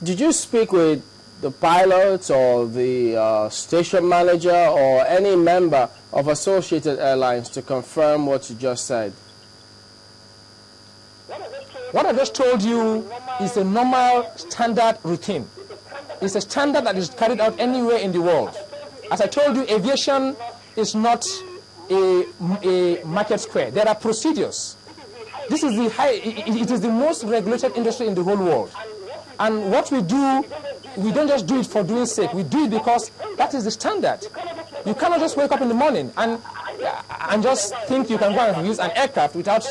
Did you speak with the pilot or the station manager or any member of Associated Airlines to confirm what you just said? What I just told you is a normal standard routine. It's a standard that is carried out anywhere in the world. As I told you, aviation is not a market square. There are procedures. This is it is the most regulated industry in the whole world. And what we do, we don't just do it for doing sake. We do it because that is the standard. You cannot just wake up in the morning and just think you can go and use an aircraft without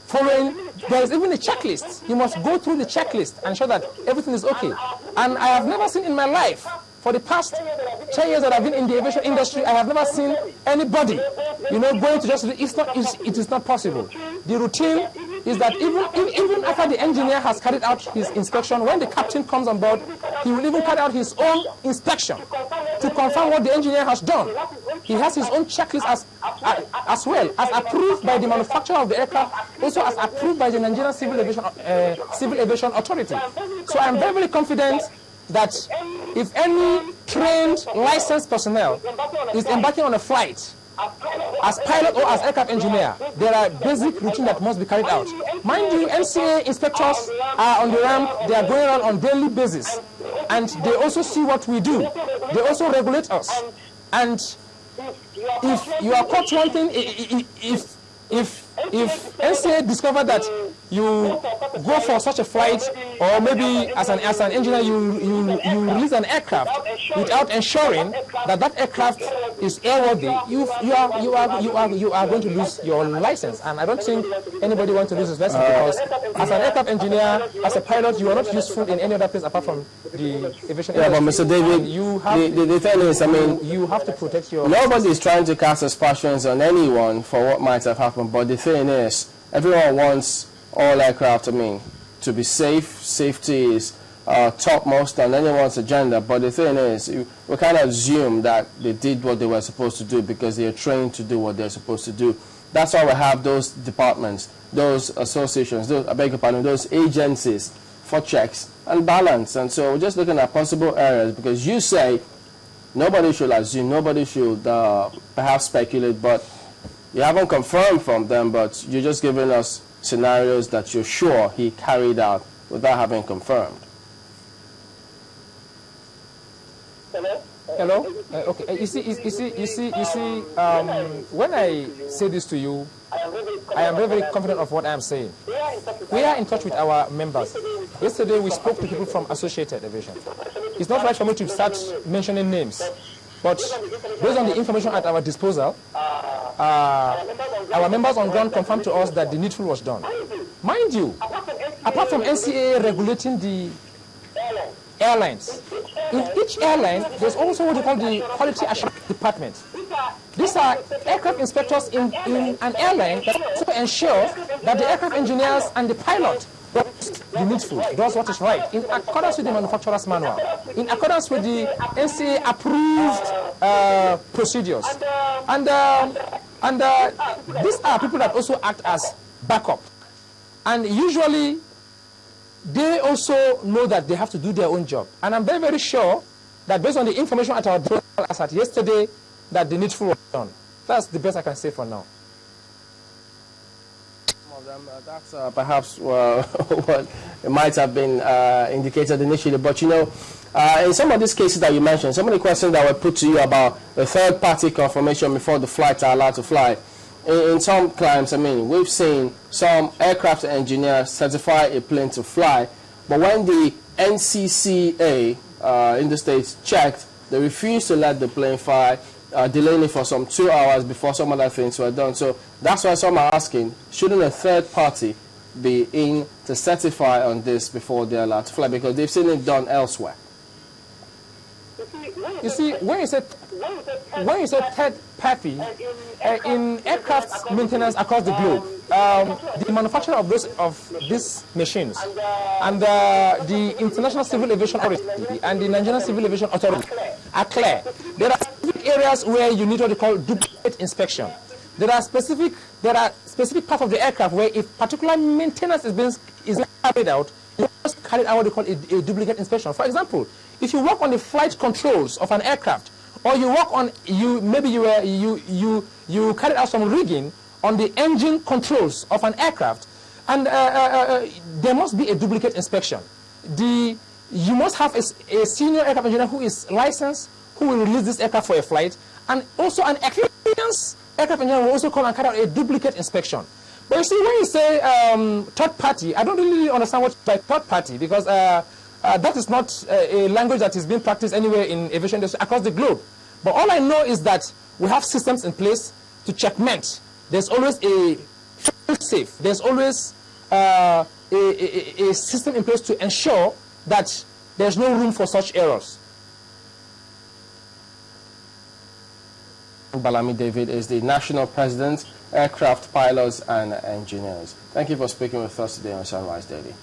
following. There is even a checklist. You must go through the checklist and ensure that everything is okay. And I have never seen in my life, for the past 10 years that I've been in the aviation industry, I have never seen anybody, going to just, it is not possible. The routine is that even after the engineer has carried out his inspection, when the captain comes on board, he will even carry out his own inspection to confirm what the engineer has done. He has his own checklist as well, as approved by the manufacturer of the aircraft, also as approved by the Nigerian Civil Aviation Authority. So I'm very, very confident that if any trained, licensed personnel is embarking on a flight, as pilot or as aircraft engineer, there are basic routines that must be carried out. Mind you, NCA inspectors are on the ramp, they are going around on daily basis, and they also see what we do. They also regulate us. And if you are caught one thing, if NCA discover that you go for such a flight, or maybe as an engineer you release an aircraft without ensuring that aircraft is airworthy, you are going to lose your license. And I don't think anybody wants to lose his license, because as an aircraft engineer, as a pilot, you are not useful in any other place apart from the aviation industry. But Mr. David, the thing is, I mean, you have to protect your. Nobody is trying to cast aspersions on anyone for what might have happened. But the thing is, everyone wants all aircraft, to be safe. Safety is topmost on anyone's agenda. But the thing is, we kind of assume that they did what they were supposed to do because they are trained to do what they're supposed to do. That's why we have those departments, those associations, those agencies for checks and balance. And so we're just looking at possible errors, because you say nobody should assume, nobody should perhaps speculate, but you haven't confirmed from them, but you're just giving us scenarios that you're sure he carried out without having confirmed. Hello? Okay. You see. When I say this to you, I am very, very confident of what I am saying. We are in touch with our members. Yesterday, we spoke to people from Associated Aviation. It's not right for me to start mentioning names, but based on the information at our disposal, our members on ground confirmed to us that the needful was done. Mind you, apart from NCAA regulating the airlines, in each airline, there's also what they call the Quality Assurance Department. These are aircraft inspectors in an airline that also ensure that the aircraft engineers and the pilot does the needful, does what is right, in accordance with the manufacturer's manual, in accordance with the NCAA approved procedures. And these are people that also act as backup. And usually, they also know that they have to do their own job. And I'm very, very sure that based on the information at our disposal as at yesterday, that the needful was done. That's the best I can say for now. That's perhaps what it might have been indicated initially. But in some of these cases that you mentioned, some of the questions that were put to you about the third-party confirmation before the flights are allowed to fly, in some climes, we've seen some aircraft engineers certify a plane to fly, but when the NCCA in the States checked, they refused to let the plane fly, delaying it for some 2 hours before some other things were done. So that's why some are asking, shouldn't a third party be in to certify on this before they're allowed to fly? Because they've seen it done elsewhere. You see, when you say third party, in aircraft maintenance across the globe, the manufacturer of these machines and the International Civil Aviation Authority and the Nigerian Civil Aviation Authority are clear. There are specific areas where you need what they call duplicate inspection. There are specific parts of the aircraft where if particular maintenance is being carried out, you must carry out what they call a duplicate inspection. For example, if you work on the flight controls of an aircraft, or you work on you carried out some rigging on the engine controls of an aircraft, and there must be a duplicate inspection. You must have a senior aircraft engineer who is licensed, who will release this aircraft for a flight, and also an experienced aircraft engineer will also come and carry out a duplicate inspection. But you see, when you say third party, I don't really understand what by third party, because that is not a language that is being practiced anywhere in aviation industry across the globe. But all I know is that we have systems in place to checkmate. There's always a fail-safe. There's always a system in place to ensure that there's no room for such errors. Balami David is the National President, Aircraft Pilots and Engineers. Thank you for speaking with us today on Sunrise Daily.